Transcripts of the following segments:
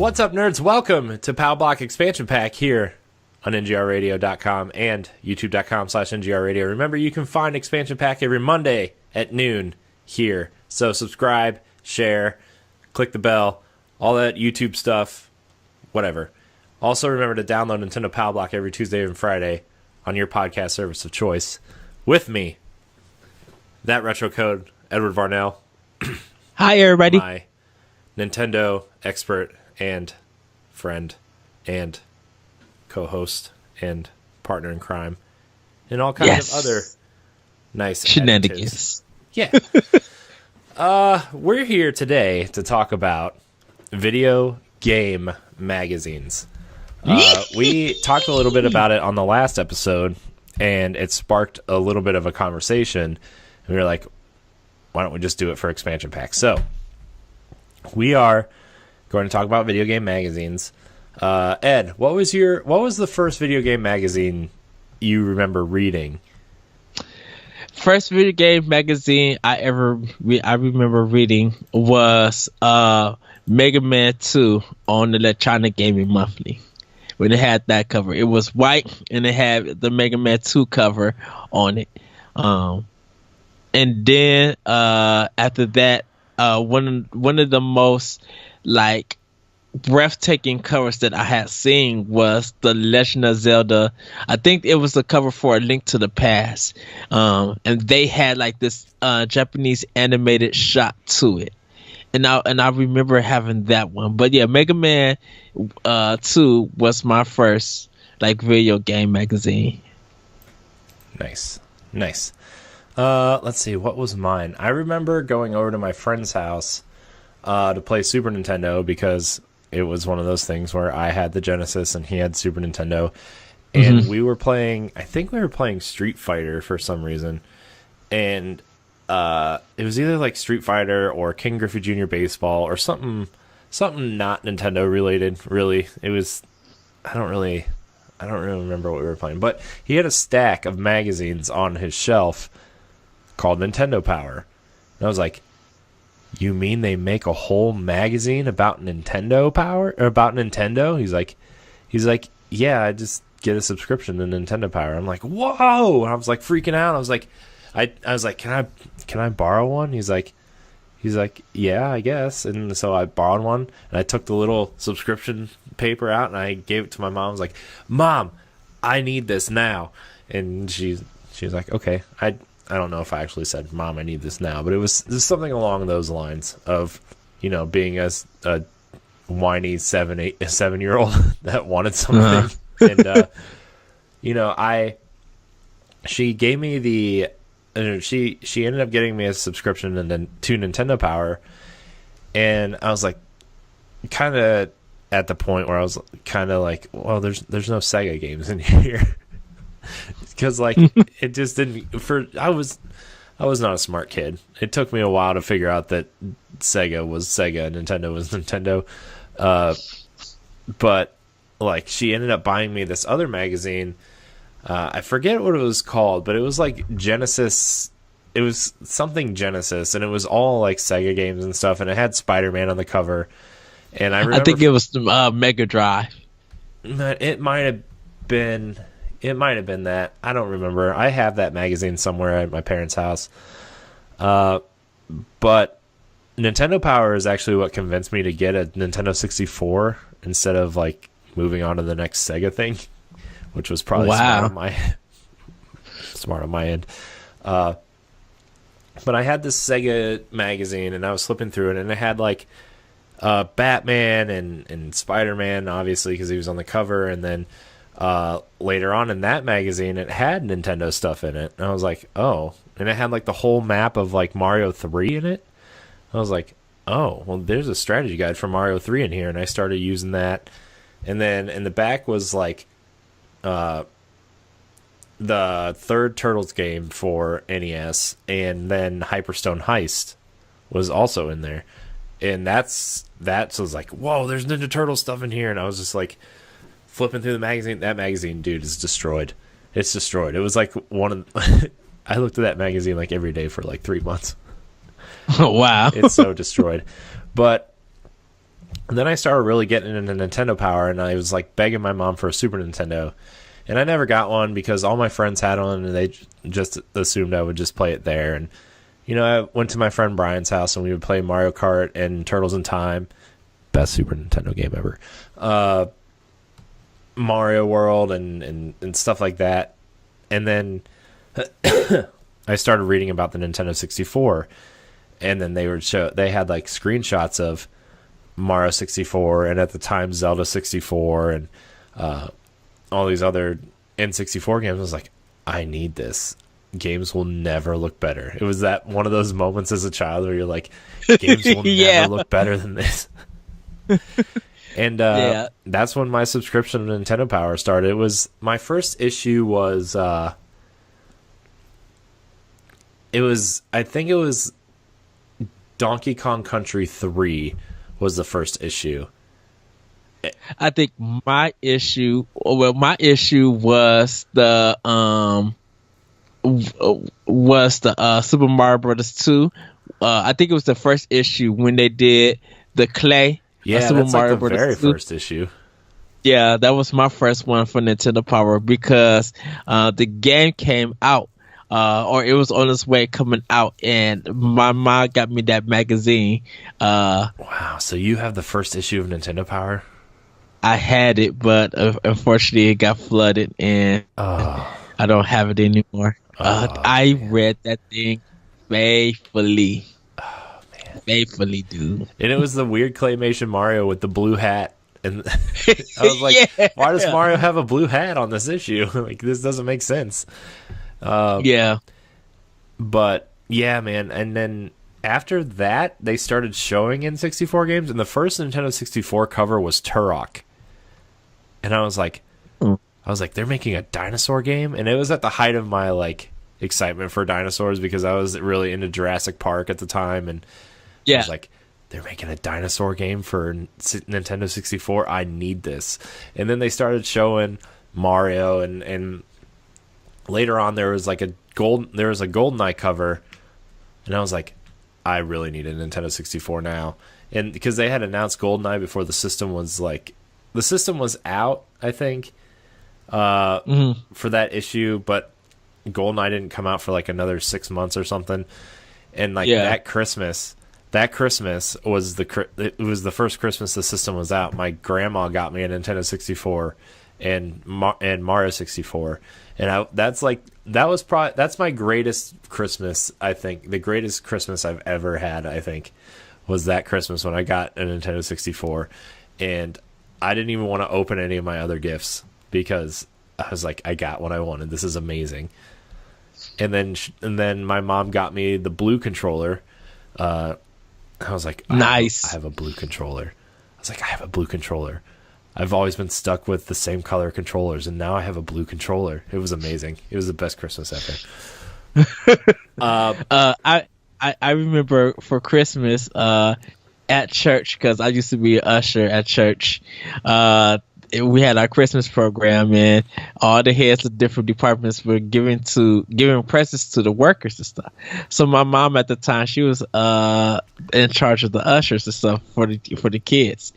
What's up, nerds? Welcome to Pow Block Expansion Pack here on ngrradio.com and youtube.com/ngrradio. Remember, you can find Expansion Pack every Monday at noon here. So subscribe, share, click the bell, all that YouTube stuff, whatever. Also, remember to download Nintendo Pow Block every Tuesday and Friday on your podcast service of choice. With me, that retro code, Edward Varnell. Hi, everybody. My Nintendo expert and friend and co-host and partner in crime and all kinds of other nice shenanigans. Yeah. We're here today to talk about video game magazines. We talked a little bit about it on the last episode, and it sparked a little bit of a conversation. And we were like, why don't we just do it for expansion packs? So we are going to talk about video game magazines. Ed, what was the first video game magazine you remember reading? First video game magazine I remember reading was Mega Man 2 on the Electronic Gaming Monthly. When it had that cover, it was white and it had the Mega Man 2 cover on it. And then after that, one of the most like breathtaking covers that I had seen was the Legend of Zelda. I think it was the cover for A Link to the Past, and they had like this Japanese animated shot to it, and I remember having that one. But yeah, Mega Man 2 was my first like video game magazine. Nice. Let's see, what was mine? I remember going over to my friend's house to play Super Nintendo because it was one of those things where I had the Genesis and he had Super Nintendo, and we were playing, I think we were playing Street Fighter for some reason, and it was either like Street Fighter or King Griffey Jr. Baseball or something not Nintendo related, really. It was, I don't really remember what we were playing, but he had a stack of magazines on his shelf called Nintendo Power, and I was like, you mean they make a whole magazine about Nintendo Power, or about Nintendo? He's like, yeah, I just get a subscription to Nintendo Power. I'm like, whoa! And I was like freaking out. I was like, can I borrow one? He's like, yeah, I guess. And so I borrowed one, and I took the little subscription paper out and I gave it to my mom. I was like, Mom, I need this now. And she's like, okay. I don't know if I actually said, Mom, I need this now, but it was something along those lines of, being a whiny 7-year-old that wanted something. And, she gave me she ended up getting me a subscription to Nintendo Power. And I was like, kind of at the point where I was kind of like, well, there's no Sega games in here. Because like it just didn't. I was not a smart kid. It took me a while to figure out that Sega was Sega, Nintendo was Nintendo. But like she ended up buying me this other magazine. I forget what it was called, but it was like Genesis. It was something Genesis, and it was all like Sega games and stuff. And it had Spider-Man on the cover. And I think it was the Mega Drive. It might have been. It might have been that. I don't remember. I have that magazine somewhere at my parents' house. But Nintendo Power is actually what convinced me to get a Nintendo 64 instead of like moving on to the next Sega thing, which was probably smart on my end. But I had this Sega magazine, and I was flipping through it, and it had like Batman and Spider-Man, obviously, because he was on the cover, and then later on in that magazine it had Nintendo stuff in it, and I was like, oh, and it had like the whole map of like Mario 3 in it. I was like, oh, well, there's a strategy guide for Mario 3 in here, and I started using that. And then in the back was like the third Turtles game for NES, and then Hyperstone Heist was also in there, and that was like, whoa, there's Ninja Turtle stuff in here. And I was just like flipping through the magazine. That magazine, dude, is destroyed. It's destroyed. It was like one of I looked at that magazine like every day for like 3 months. Oh, wow. It's so destroyed. But And then I started really getting into Nintendo Power, and I was like begging my mom for a Super Nintendo. And I never got one because all my friends had one, and they just assumed I would just play it there. And, you know, I went to my friend Brian's house, and we would play Mario Kart and Turtles in Time. Best Super Nintendo game ever. Mario World and stuff like that. And then I started reading about the Nintendo 64. And then they had like screenshots of Mario 64, and at the time Zelda 64, and all these other N64 games. I was like, I need this. Games will never look better. It was that one of those moments as a child where you're like, games will never look better than this. And that's when my subscription to Nintendo Power started. It was my first issue was I think it was Donkey Kong Country 3 was the first issue. I think my issue was the Super Mario Brothers 2. I think it was the first issue when they did the clay. Yeah, Super that's Mario like the Brothers very 2. first issue. Yeah, that was my first one for Nintendo Power because the game came out, or it was on its way coming out, and my mom got me that magazine. Wow, so you have the first issue of Nintendo Power? I had it, but unfortunately it got flooded, and I don't have it anymore. I read that thing faithfully. Faithfully, dude. And it was the weird claymation Mario with the blue hat. And I was like, why does Mario have a blue hat on this issue? Like, this doesn't make sense. Yeah. But, yeah, man. And then after that, they started showing N64 games. And the first Nintendo 64 cover was Turok. And I was like, they're making a dinosaur game? And it was at the height of my, like, excitement for dinosaurs because I was really into Jurassic Park at the time. And I was like, they're making a dinosaur game for Nintendo 64. I need this. And then they started showing Mario, and later on there was a GoldenEye cover, and I was like, I really need a Nintendo 64 now. And because they had announced GoldenEye before the system was out, I think, for that issue, but GoldenEye didn't come out for like another 6 months or something. And that Christmas was the first Christmas the system was out. My grandma got me a Nintendo 64 and Mario 64, and that's my greatest Christmas. I think the greatest Christmas I've ever had, I think, was that Christmas when I got a Nintendo 64, and I didn't even want to open any of my other gifts because I was like, I got what I wanted. This is amazing. And then my mom got me the blue controller. I was like, nice. I have a blue controller. I was like, I have a blue controller. I've always been stuck with the same color controllers, and now I have a blue controller. It was amazing. It was the best Christmas ever. I remember for Christmas at church, because I used to be an usher at church. We had our Christmas program, and all the heads of different departments were giving presents to the workers and stuff. So my mom at the time, she was in charge of the ushers and stuff for the kids,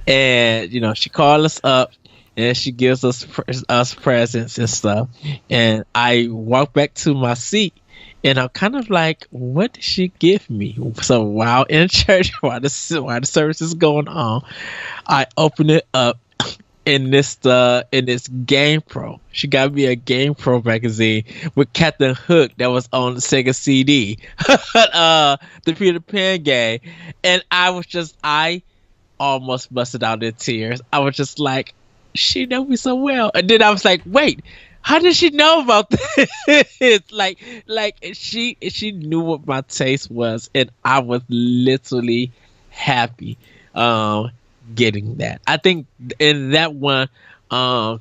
and she called us up and she gives us presents and stuff. And I walked back to my seat, and I'm kind of like, what did she give me? So while in church, while the service is going on, I open it up. In this Game Pro, she got me a Game Pro magazine with Captain Hook that was on the Sega CD, the Peter Pan game, and I almost busted out in tears. I was just like, she knows me so well, and then I was like, wait, how did she know about this? like she knew what my taste was, and I was literally happy. Getting that. I think in that one, I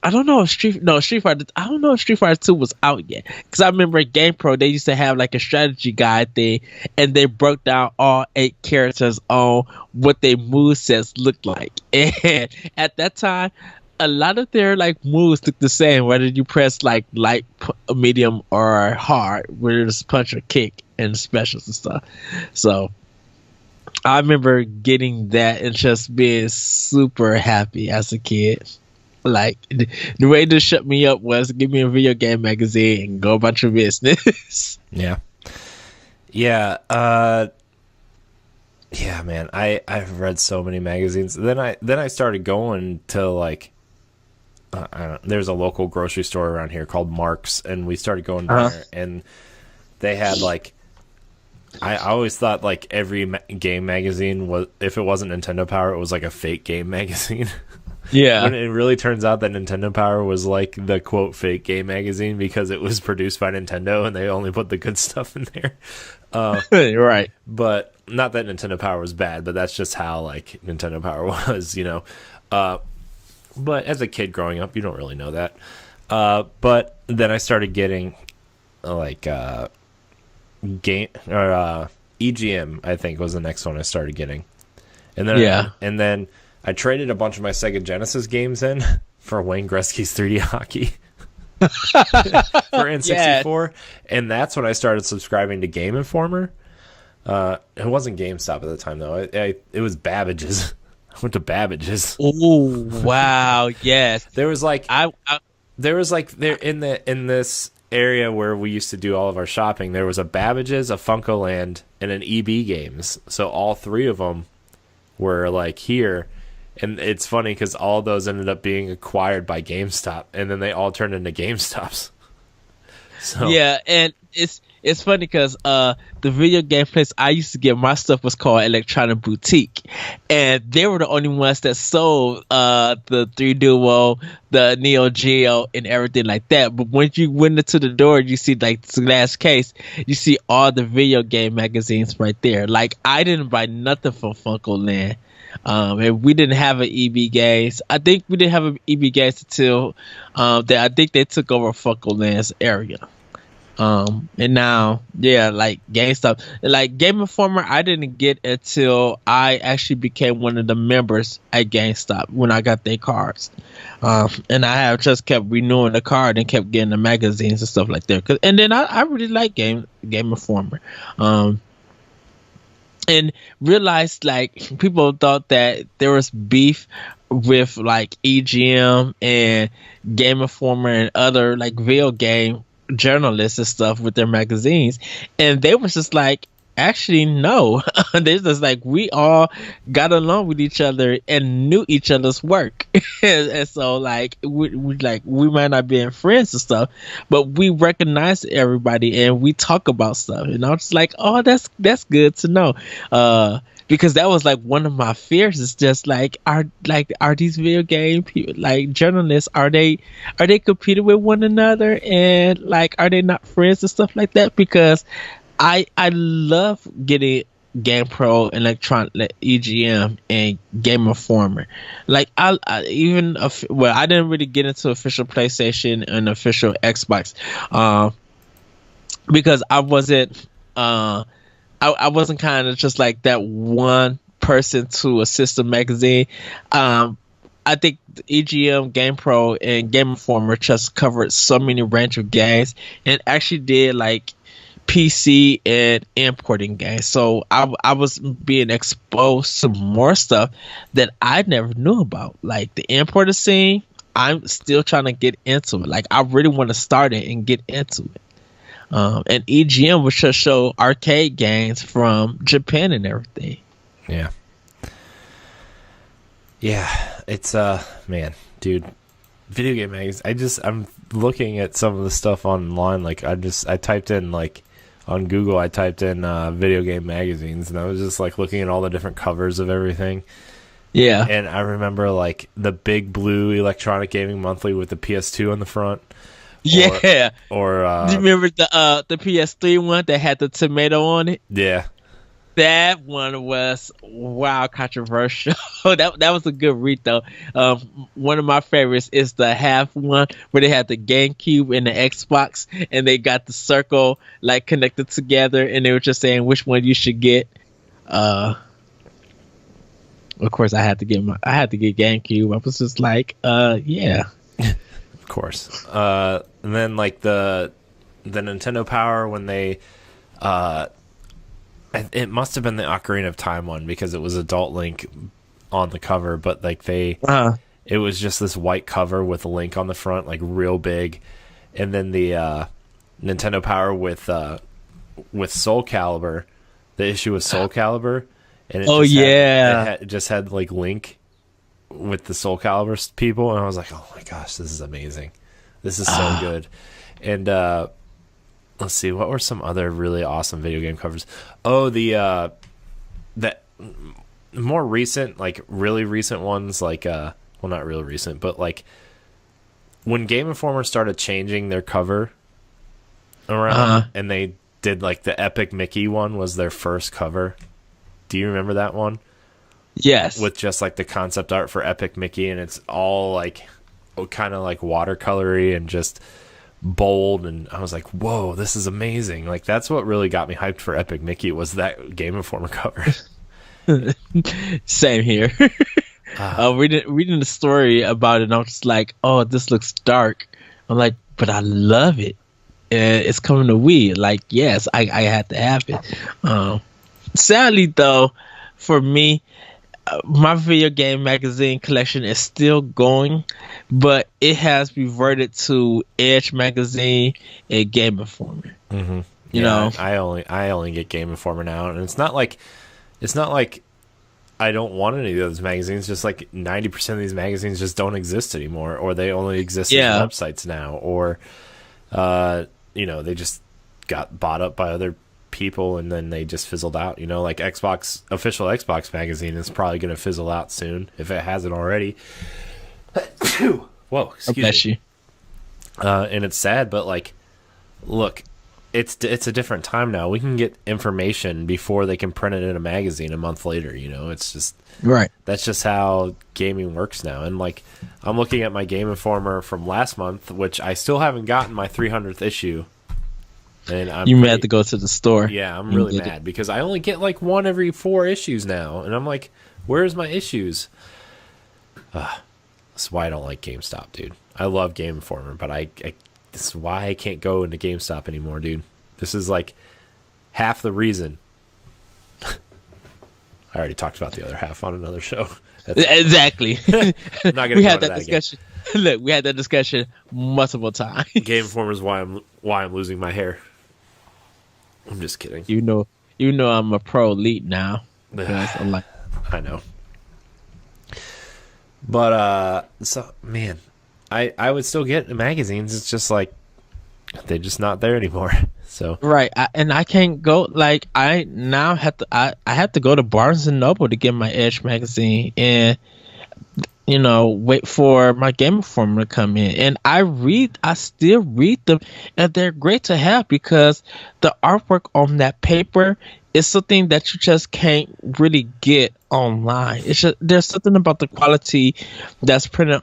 don't know if Street Fighter. I don't know if Street Fighter 2 was out yet, because I remember at Game Pro they used to have like a strategy guide thing, and they broke down all 8 characters on what their movesets looked like. And at that time, a lot of their like moves look the same, whether you press like light, medium, or hard, whether it's punch or kick and specials and stuff. So I remember getting that and just being super happy as a kid. Like the way to shut me up was give me a video game magazine and go about your business. Yeah. Yeah. Yeah, man. I've read so many magazines. Then I started going to like I don't, there's a local grocery store around here called Mark's, and we started going there, and they had like I always thought like every game magazine was, if it wasn't Nintendo Power, it was like a fake game magazine. Yeah. When it really turns out that Nintendo Power was like the quote fake game magazine because it was produced by Nintendo and they only put the good stuff in there. Right. But not that Nintendo Power was bad, but that's just how like Nintendo Power was, you know. But as a kid growing up, you don't really know that. But then I started getting like game or EGM, I think was the next one I started getting. And then I traded a bunch of my Sega Genesis games in for Wayne Gretzky's 3D hockey for N64, and that's when I started subscribing to Game Informer. It wasn't GameStop at the time though. It was Babbage's. I went to Babbage's. Oh wow! Yes, there was like there in this area where we used to do all of our shopping. There was a Babbage's, a Funkoland, and an EB Games. So all three of them were like here. And it's funny because all those ended up being acquired by GameStop, and then they all turned into GameStops. So yeah, and it's funny because the video game place I used to get my stuff was called Electronic Boutique, and they were the only ones that sold the 3DO, the Neo Geo, and everything like that. But when you went into the door, you see like the glass case, you see all the video game magazines right there. Like I didn't buy nothing from Funkoland. And we didn't have an EB Games. I think we didn't have an EB Games until I think they took over Funkoland's area. And now, yeah, like GameStop, like Game Informer, I didn't get until I actually became one of the members at GameStop when I got their cards. And I have just kept renewing the card and kept getting the magazines and stuff like that. And then I really like Game Informer. And realized like people thought that there was beef with like EGM and Game Informer and other like video game journalists and stuff with their magazines, and they was just like, actually no. They just like, we all got along with each other and knew each other's work. And so like we might not be friends and stuff, but we recognize everybody and we talk about stuff. And I was just like, oh, that's good to know. Because that was like one of my fears, is just like, are these video game people, like journalists, are they competing with one another, and like are they not friends and stuff like that? Because I love getting Game Pro, Electronic, EGM, and Game Informer. Like I didn't really get into official PlayStation and official Xbox, because I wasn't I wasn't kind of just like that one person to a system magazine. I think the EGM, Game Pro, and Game Informer just covered so many range of games, and actually did like PC and importing games. So I was being exposed to more stuff that I never knew about. Like the importer scene, I'm still trying to get into it. Like I really want to start it and get into it. And EGM would just show arcade games from Japan and everything. Yeah. Yeah, it's man, dude, video game magazines. I'm looking at some of the stuff online. Like I typed in like on Google, I typed in video game magazines, and I was just like looking at all the different covers of everything. Yeah. And I remember like the big blue Electronic Gaming Monthly with the PS2 on the front. Yeah. Or do you remember the PS3 one that had the tomato on it? Yeah. That one was controversial. that was a good read though. One of my favorites is the half one where they had the GameCube and the Xbox, and they got the circle like connected together, and they were just saying which one you should get. Of course, I had to get GameCube. I was just like, yeah. Of course. And then like the Nintendo Power when they it must have been the Ocarina of Time one because it was adult Link on the cover, but like it was just this white cover with a Link on the front, like real big, and then the Nintendo Power with Soul Calibur, the issue with Soul Calibur, and it just had like Link with the Soul Calibur people, and I was like, oh my gosh, this is amazing, this is so good. And let's see, what were some other really awesome video game covers? Oh, the more recent, like really recent ones, like well, not really recent, but like when Game Informer started changing their cover around, and they did like the Epic Mickey one was their first cover. Do you remember that one? Yes. With just like the concept art for Epic Mickey, and it's all like kind of like watercolory and just bold, and I was like, whoa, this is amazing. Like that's what really got me hyped for Epic Mickey, was that Game Informer cover. Same here. Reading the story about it, and I'm just like, oh, this looks dark. I'm like, but I love it. It's coming to Wii. Like, yes, I had to have it. Sadly though, for me, my video game magazine collection is still going, but it has reverted to Edge magazine and Game Informer. Mm-hmm. You know, I only get Game Informer now, and it's not like I don't want any of those magazines. Just like 90% of these magazines just don't exist anymore, or they only exist as websites now, or they just got bought up by other people and then they just fizzled out. Like official Xbox magazine is probably going to fizzle out soon if it hasn't already. Whoa, excuse me. And it's sad, but like, look, it's a different time now. We can get information before they can print it in a magazine a month later. It's just right. That's just how gaming works now. And like, I'm looking at my Game Informer from last month, which I still haven't gotten my 300th issue. And you may have to go to the store. Yeah, I'm really mad because I only get like one every 4 issues now, and I'm like, where's my issues? That's why I don't like GameStop, dude. I love Game Informer, but this is why I can't go into GameStop anymore, dude. This is like half the reason. I already talked about the other half on another show. Exactly. I'm not gonna we go had into that discussion. Look, we had that discussion multiple times. Game Informer is why I'm losing my hair. I'm just kidding. You know I'm a pro elite now. I'm like, I know. But so man, I would still get magazines. It's just like they're just not there anymore. So right, and I can't go. Like I now have to. I have to go to Barnes and Noble to get my Edge magazine, and wait for my Game Informer to come in. And I still read them, and they're great to have because the artwork on that paper is something that you just can't really get online. There's something about the quality that's printed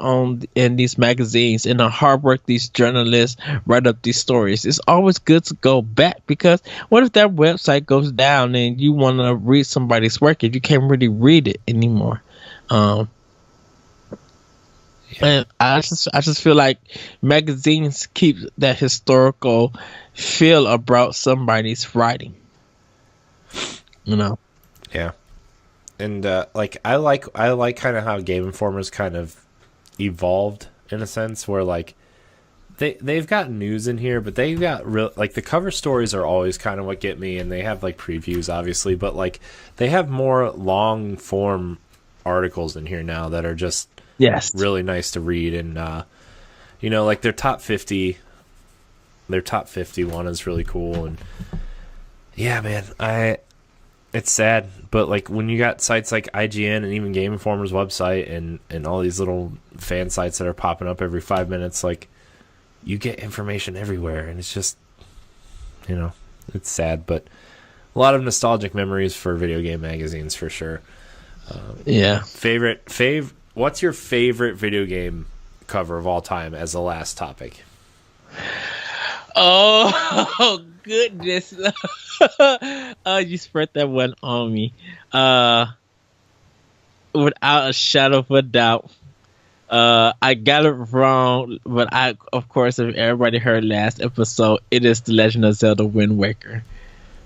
in these magazines and the hard work these journalists write up these stories. It's always good to go back, because what if that website goes down and you want to read somebody's work and you can't really read it anymore? And I just feel like magazines keep that historical feel about somebody's writing. Yeah. And like I like kind of how Game Informer's kind of evolved in a sense, where like they've got news in here, but they've got real, like, the cover stories are always kind of what get me, and they have like previews obviously, but like they have more long form articles in here now that are just really nice to read. And like their top 50 one is really cool. And yeah, man, it's sad, but like when you got sites like IGN and even Game Informer's website and all these little fan sites that are popping up every 5 minutes, like you get information everywhere, and it's just, it's sad, but a lot of nostalgic memories for video game magazines for sure. What's your favorite video game cover of all time as the last topic? Oh goodness. You spread that one on me. Without a shadow of a doubt. I got it wrong, but of course, if everybody heard last episode, it is The Legend of Zelda Wind Waker.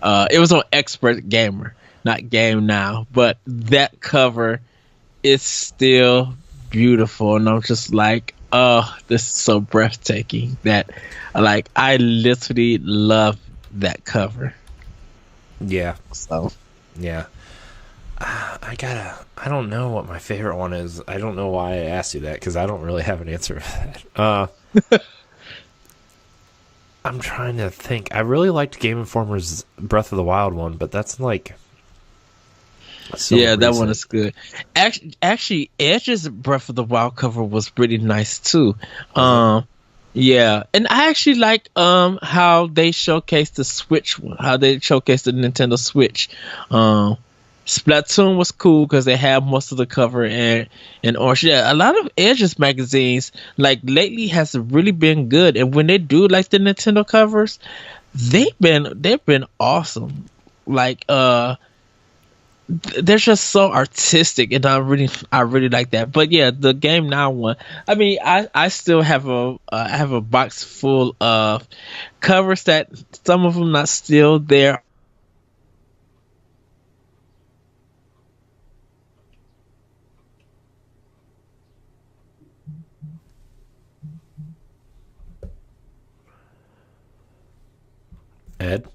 It was on Expert Gamer, not Game Now, but that cover is still beautiful, and I'm just like, oh, this is so breathtaking that, like, I literally love that cover. Yeah. So, yeah. I don't know what my favorite one is. I don't know why I asked you that, because I don't really have an answer for that. I'm trying to think. I really liked Game Informer's Breath of the Wild one, but that's like... So yeah, recent. that one is good. Actually, Edge's Breath of the Wild cover was pretty nice too. Yeah, and I actually like how they showcased the Switch, how they showcased the Nintendo Switch. Splatoon was cool because they have most of the cover and orange. Yeah, a lot of Edge's magazines like lately has really been good, and when they do like the Nintendo covers, they've been awesome. Like they're just so artistic, and I really like that. But yeah, the Game Now one, I mean, I still have a box full of covers that some of them not still there. Ed?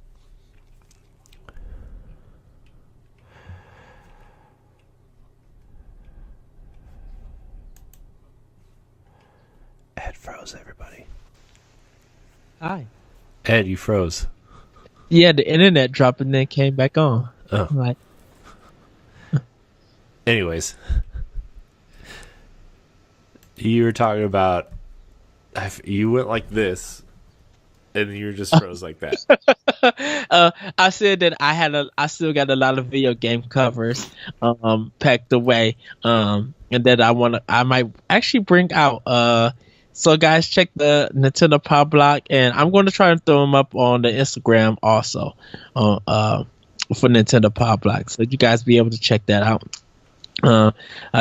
Ed froze, everybody. Hi. Ed, you froze. Yeah, the internet dropped and then came back on. Oh. Like, anyways, you were talking about you went like this, and you just froze like that. I said that I still got a lot of video game covers packed away, and that I might actually bring out. So guys, check the Nintendo Pow Block, and I'm going to try and throw them up on the Instagram also, for Nintendo Pow Block, so you guys be able to check that out. I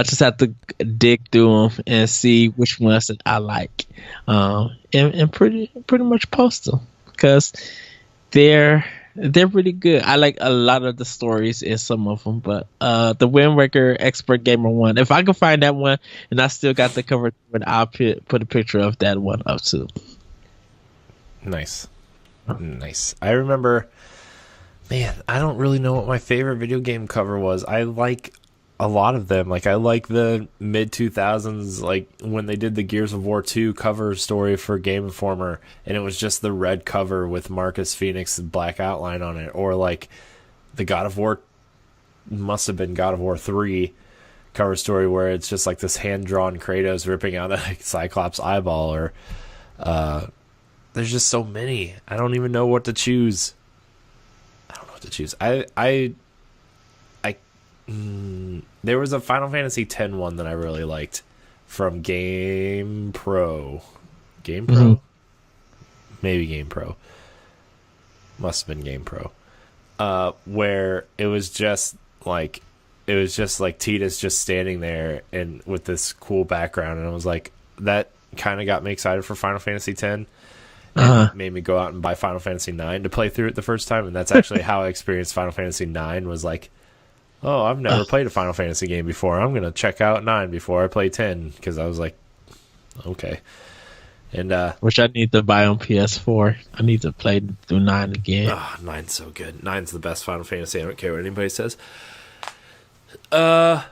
just have to dig through them and see which ones that I like, and pretty much post them because they're really good. I like a lot of the stories in some of them, but the Wind Waker Expert Gamer one, if I can find that one and I still got the cover, I'll put a picture of that one up too. Nice. I remember, man, I don't really know what my favorite video game cover was. I like a lot of them. Like, I like the mid 2000s, like when they did the Gears of War 2 cover story for Game Informer, and it was just the red cover with Marcus Phoenix's black outline on it, or like the God of War, must have been God of War 3 cover story where it's just like this hand-drawn Kratos ripping out a Cyclops eyeball, or there's just so many. I don't even know what to choose. There was a Final Fantasy X one that I really liked from Game Pro. Mm-hmm. Maybe Game Pro. Must have been Game Pro. Where it was just like Tita's just standing there and with this cool background, and I was like, that kind of got me excited for Final Fantasy X. And it made me go out and buy Final Fantasy IX to play through it the first time, and that's actually how I experienced Final Fantasy IX. Was like, oh, I've never played a Final Fantasy game before. I'm going to check out 9 before I play 10, because I was like, okay. And which I need to buy on PS4. I need to play through 9 again. Oh, 9's so good. 9's the best Final Fantasy. I don't care what anybody says. But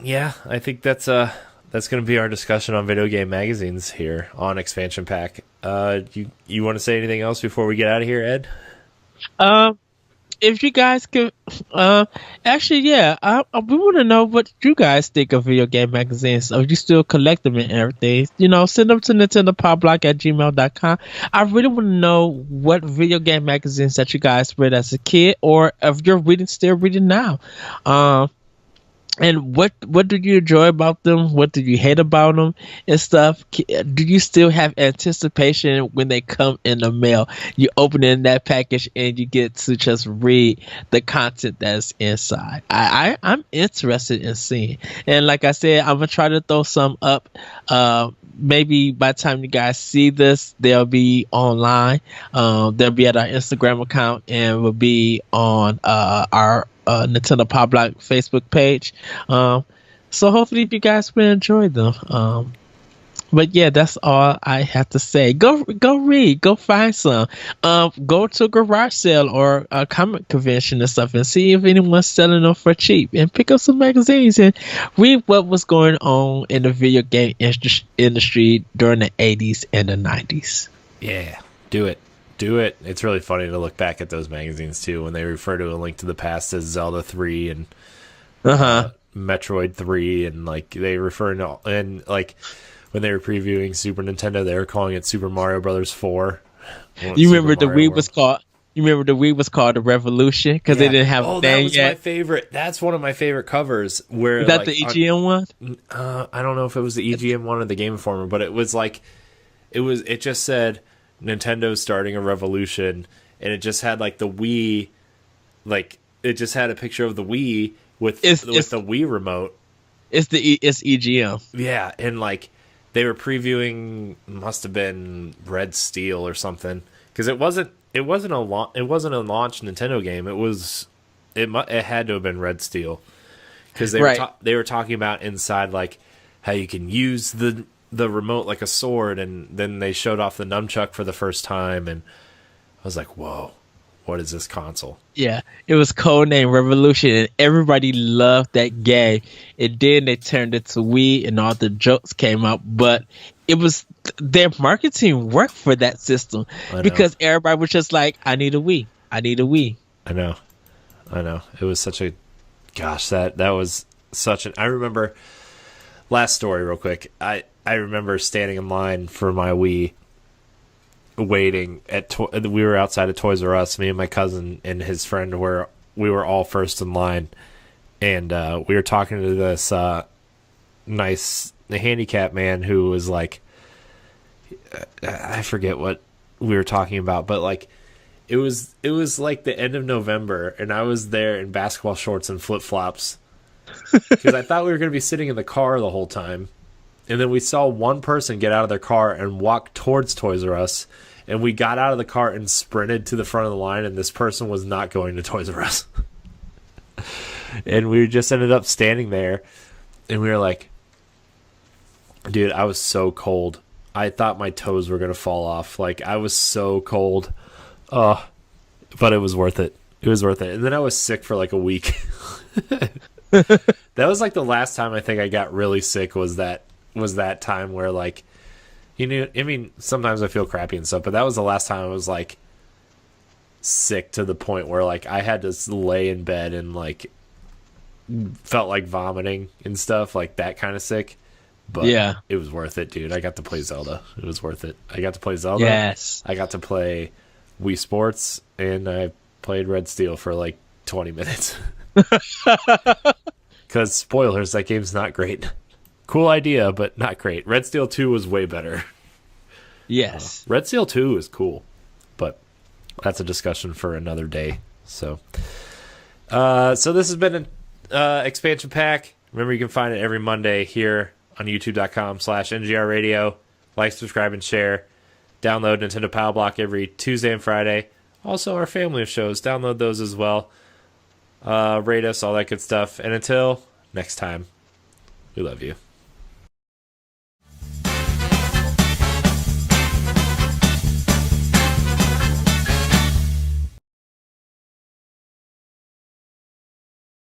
yeah, I think that's going to be our discussion on video game magazines here on Expansion Pack. You want to say anything else before we get out of here, Ed? If you guys could, actually, yeah, we want to know what you guys think of video game magazines. If you still collect them and everything, send them to nintendopowblock@gmail.com. I really want to know what video game magazines that you guys read as a kid, or if you're still reading now. And what do you enjoy about them? What do you hate about them and stuff? Do you still have anticipation when they come in the mail? You open in that package and you get to just read the content that's inside. I'm interested in seeing. And like I said, I'm going to try to throw some up maybe by the time you guys see this, they'll be online. They'll be at our Instagram account and will be on our Nintendo Pow Block Facebook page. So hopefully you guys will enjoy them. But yeah, that's all I have to say. Go read, go find some. Go to a garage sale or a comic convention and stuff and see if anyone's selling them for cheap, and pick up some magazines and read what was going on in the video game industry during the 80s and the 90s. Yeah, do it. Do it. It's really funny to look back at those magazines too when they refer to A Link to the Past as Zelda 3 and Metroid 3, and like they refer to, and like when they were previewing Super Nintendo, they were calling it Super Mario Brothers 4. You remember the Wii was called? You remember the Wii was called the Revolution because they didn't have a name yet. That was my favorite. That's one of my favorite covers. Where is that the EGM one? I don't know if it was the EGM one or the Game Informer, but it was like it just said Nintendo's starting a revolution, and it just had like the Wii, like it just had a picture of the Wii with the Wii remote. It's EGM. Yeah, and like they were previewing, must have been Red Steel or something, because it wasn't a launch Nintendo game. It had to have been Red Steel, because they were talking about inside like how you can use the remote like a sword, and then they showed off the nunchuck for the first time, and I was like, whoa, what is this console? Yeah, it was codenamed Revolution, and everybody loved that game. And then they turned it to Wii, and all the jokes came out. But it was their marketing worked for that system because everybody was just like, "I need a Wii. I need a Wii." I know. It was such a that was such an. I remember. Last story, real quick. I remember standing in line for my Wii. Waiting we were outside of Toys R Us. Me and my cousin and his friend we were all first in line, and we were talking to this nice handicapped man who was like, I forget what we were talking about, but like it was like the end of November, and I was there in basketball shorts and flip flops because I thought we were going to be sitting in the car the whole time. And then we saw one person get out of their car and walk towards Toys R Us. And we got out of the car and sprinted to the front of the line. And this person was not going to Toys R Us. And we just ended up standing there. And we were like, dude, I was so cold. I thought my toes were going to fall off. Like, I was so cold. But it was worth it. It was worth it. And then I was sick for like a week. That was like the last time I think I got really sick was that time where like, you know, I mean, sometimes I feel crappy and stuff, but that was the last time I was like sick to the point where like I had to lay in bed and like felt like vomiting and stuff, like that kind of sick. But yeah, it was worth it, dude. I got to play Zelda. It was worth it. I got to play Zelda. Yes. I got to play Wii Sports, and I played Red Steel for like 20 minutes. Because spoilers, that game's not great. Cool idea, but not great. Red Steel 2 was way better. Yes. Red Steel 2 is cool, but that's a discussion for another day. So this has been an expansion pack. Remember, you can find it every Monday here on youtube.com/NGR Radio. Like, subscribe, and share. Download Nintendo Pow Block every Tuesday and Friday. Also, our family of shows. Download those as well. Rate us, all that good stuff. And until next time, we love you.